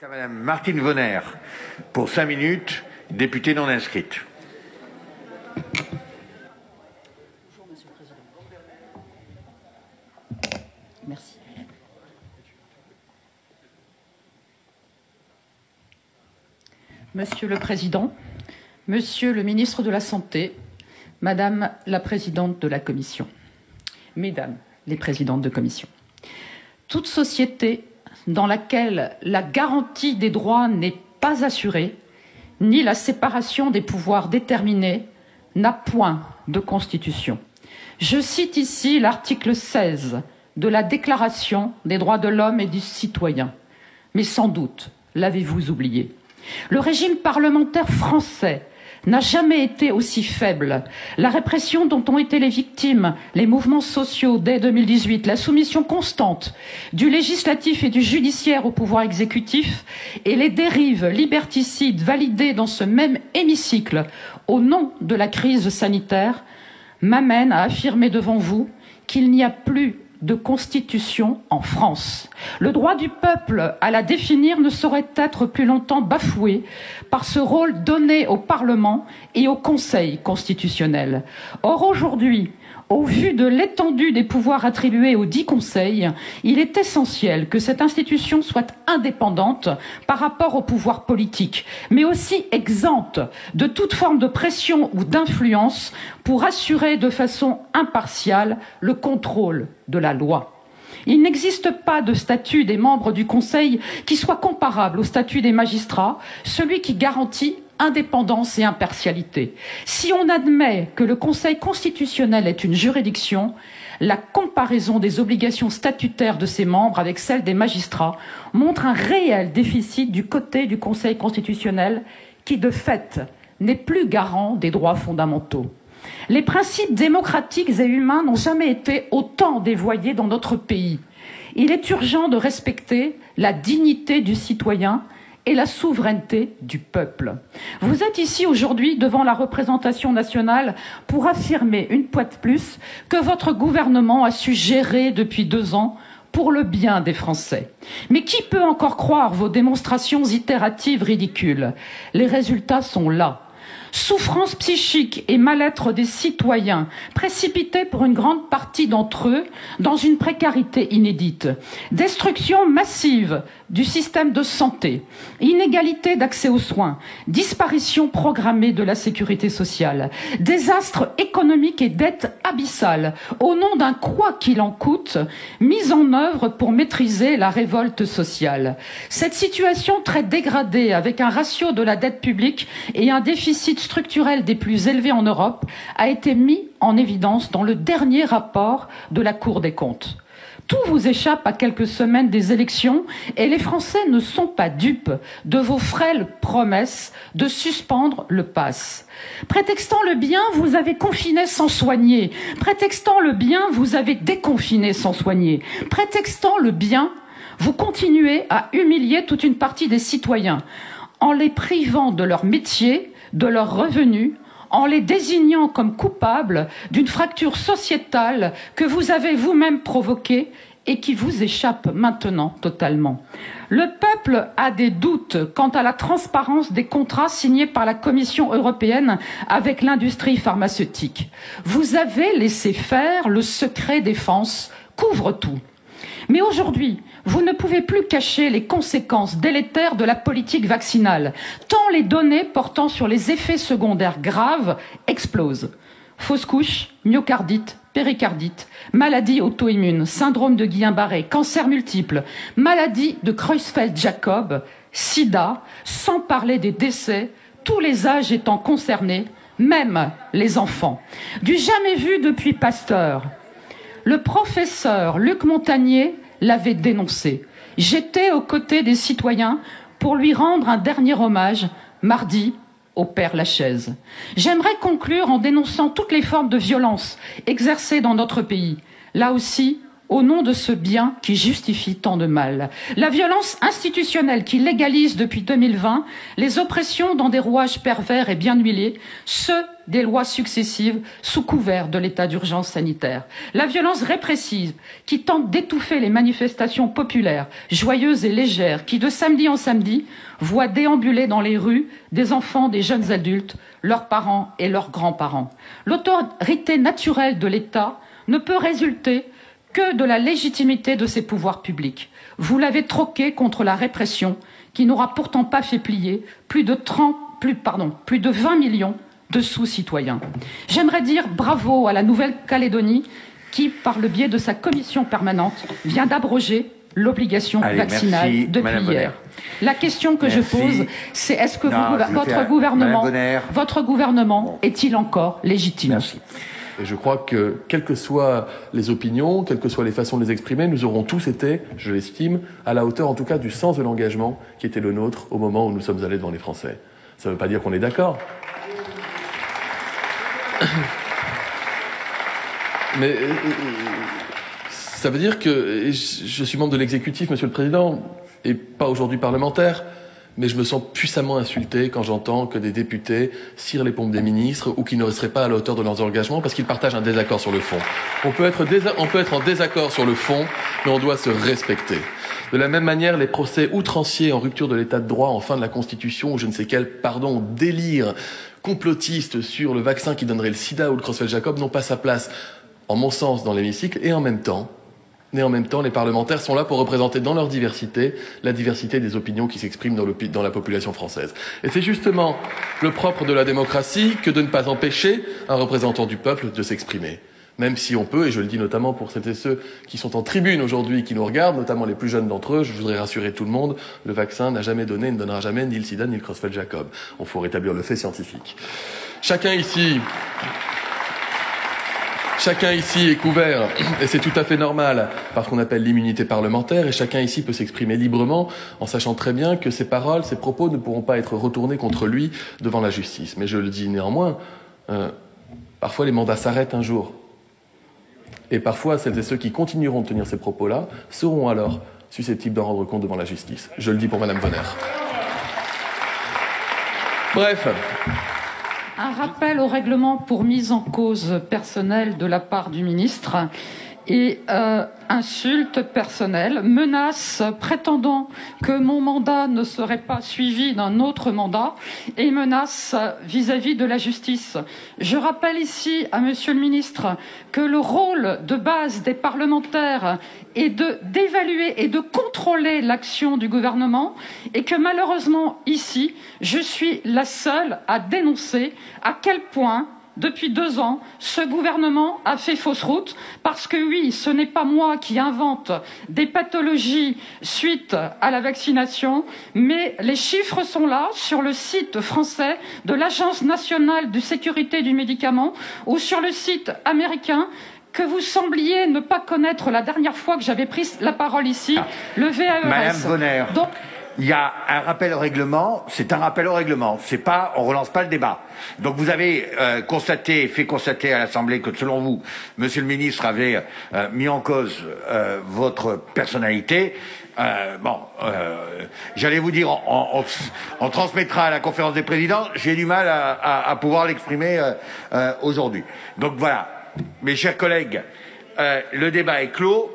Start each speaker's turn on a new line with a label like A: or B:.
A: est à Madame Martine Vonner pour 5 minutes, députée non inscrite.
B: Merci. Monsieur le Président, Monsieur le Ministre de la Santé, Madame la Présidente de la Commission, Mesdames les Présidentes de Commission, toute société dans laquelle la garantie des droits n'est pas assurée, ni la séparation des pouvoirs déterminée, n'a point de constitution. Je cite ici l'article 16 de la Déclaration des droits de l'homme et du citoyen. Mais sans doute l'avez-vous oublié. Le régime parlementaire français n'a jamais été aussi faible. La répression dont ont été les victimes, les mouvements sociaux dès 2018, la soumission constante du législatif et du judiciaire au pouvoir exécutif et les dérives liberticides validées dans ce même hémicycle au nom de la crise sanitaire m'amènent à affirmer devant vous qu'il n'y a plus de constitution en France. Le droit du peuple à la définir ne saurait être plus longtemps bafoué par ce rôle donné au Parlement et au Conseil constitutionnel. Or, aujourd'hui, au vu de l'étendue des pouvoirs attribués aux 10 conseils, il est essentiel que cette institution soit indépendante par rapport au pouvoir politique, mais aussi exempte de toute forme de pression ou d'influence pour assurer de façon impartiale le contrôle de la loi. Il n'existe pas de statut des membres du Conseil qui soit comparable au statut des magistrats, celui qui garantit indépendance et impartialité. Si on admet que le Conseil constitutionnel est une juridiction, la comparaison des obligations statutaires de ses membres avec celles des magistrats montre un réel déficit du côté du Conseil constitutionnel qui, de fait, n'est plus garant des droits fondamentaux. Les principes démocratiques et humains n'ont jamais été autant dévoyés dans notre pays. Il est urgent de respecter la dignité du citoyen et la souveraineté du peuple. Vous êtes ici aujourd'hui devant la représentation nationale pour affirmer une fois de plus que votre gouvernement a su gérer depuis 2 ans pour le bien des Français. Mais qui peut encore croire vos démonstrations itératives ridicules? Les résultats sont là. Souffrance psychique et mal-être des citoyens, précipités pour une grande partie d'entre eux dans une précarité inédite. Destruction massive du système de santé, inégalité d'accès aux soins, disparition programmée de la sécurité sociale, désastre économique et dette abyssale au nom d'un quoi qu'il en coûte mis en œuvre pour maîtriser la révolte sociale. Cette situation très dégradée avec un ratio de la dette publique et un déficit structurel des plus élevés en Europe a été mis en évidence dans le dernier rapport de la Cour des comptes. Tout vous échappe à quelques semaines des élections et les Français ne sont pas dupes de vos frêles promesses de suspendre le pass. Prétextant le bien, vous avez confiné sans soigner. Prétextant le bien, vous avez déconfiné sans soigner. Prétextant le bien, vous continuez à humilier toute une partie des citoyens en les privant de leur métier, de leurs revenus, en les désignant comme coupables d'une fracture sociétale que vous avez vous-même provoquée et qui vous échappe maintenant totalement. Le peuple a des doutes quant à la transparence des contrats signés par la Commission européenne avec l'industrie pharmaceutique. Vous avez laissé faire, le secret défense couvre tout. Mais aujourd'hui, vous ne pouvez plus cacher les conséquences délétères de la politique vaccinale, tant les données portant sur les effets secondaires graves explosent. Fausse couche, myocardite, péricardite, maladie auto-immune, syndrome de Guillain-Barré, cancer multiple, maladie de Creutzfeldt-Jakob, sida, sans parler des décès, tous les âges étant concernés, même les enfants. Du jamais vu depuis Pasteur. Le professeur Luc Montagnier l'avait dénoncé. J'étais aux côtés des citoyens pour lui rendre un dernier hommage mardi au Père Lachaise. J'aimerais conclure en dénonçant toutes les formes de violence exercées dans notre pays. Là aussi, au nom de ce bien qui justifie tant de mal. La violence institutionnelle qui légalise depuis 2020 les oppressions dans des rouages pervers et bien huilés, ceux des lois successives sous couvert de l'état d'urgence sanitaire. La violence répressive qui tente d'étouffer les manifestations populaires, joyeuses et légères, qui de samedi en samedi voient déambuler dans les rues des enfants, des jeunes adultes, leurs parents et leurs grands-parents. L'autorité naturelle de l'État ne peut résulter que de la légitimité de ses pouvoirs publics. Vous l'avez troqué contre la répression qui n'aura pourtant pas fait plier plus de 20 millions de sous-citoyens. J'aimerais dire bravo à la Nouvelle-Calédonie qui, par le biais de sa commission permanente, vient d'abroger l'obligation vaccinale depuis hier. La question que je pose, c'est est-ce que votre gouvernement est-il encore légitime?
A: Merci.
C: Et je crois que, quelles que soient les opinions, quelles que soient les façons de les exprimer, nous aurons tous été, je l'estime, à la hauteur en tout cas du sens de l'engagement qui était le nôtre au moment où nous sommes allés devant les Français. Ça ne veut pas dire qu'on est d'accord. Mais ça veut dire que je suis membre de l'exécutif, Monsieur le Président, et pas aujourd'hui parlementaire, mais je me sens puissamment insulté quand j'entends que des députés cirent les pompes des ministres ou qu'ils ne seraient pas à la hauteur de leurs engagements parce qu'ils partagent un désaccord sur le fond. On peut être en désaccord sur le fond, mais on doit se respecter. De la même manière, les procès outranciers en rupture de l'état de droit en fin de la Constitution, ou je ne sais quel, délire complotiste sur le vaccin qui donnerait le sida ou le Creutzfeldt-Jakob n'ont pas sa place, en mon sens, dans l'hémicycle, et en même temps, les parlementaires sont là pour représenter dans leur diversité, la diversité des opinions qui s'expriment dans la population française. Et c'est justement le propre de la démocratie que de ne pas empêcher un représentant du peuple de s'exprimer. Même si on peut, et je le dis notamment pour celles et ceux qui sont en tribune aujourd'hui, qui nous regardent, notamment les plus jeunes d'entre eux, je voudrais rassurer tout le monde, le vaccin n'a jamais donné et ne donnera jamais ni le sida ni le Creutzfeldt-Jakob. Il faut rétablir le fait scientifique. Chacun ici est couvert, et c'est tout à fait normal, par ce qu'on appelle l'immunité parlementaire, et chacun ici peut s'exprimer librement, en sachant très bien que ses paroles, ses propos ne pourront pas être retournés contre lui devant la justice. Mais je le dis néanmoins, parfois les mandats s'arrêtent un jour. Et parfois, celles et ceux qui continueront de tenir ces propos-là seront alors susceptibles d'en rendre compte devant la justice. Je le dis pour Madame Vonner. Bref.
B: Un rappel au règlement pour mise en cause personnelle de la part du ministre et insultes personnelles, menaces prétendant que mon mandat ne serait pas suivi d'un autre mandat et menaces vis-à-vis de la justice. Je rappelle ici à Monsieur le ministre que le rôle de base des parlementaires est d'évaluer et de contrôler l'action du gouvernement et que malheureusement ici, je suis la seule à dénoncer à quel point depuis 2 ans, ce gouvernement a fait fausse route parce que oui, ce n'est pas moi qui invente des pathologies suite à la vaccination, mais les chiffres sont là sur le site français de l'Agence nationale de sécurité du médicament ou sur le site américain que vous sembliez ne pas connaître la dernière fois que j'avais pris la parole ici, le VAES.
A: Madame Vonner.
B: Donc,
A: il y a un rappel au règlement, c'est un rappel au règlement, c'est pas, on relance pas le débat. Donc vous avez fait constater à l'Assemblée que selon vous, Monsieur le Ministre avait mis en cause votre personnalité. J'allais vous dire, on transmettra à la conférence des présidents, j'ai du mal à pouvoir l'exprimer aujourd'hui. Donc voilà, mes chers collègues, le débat est clos.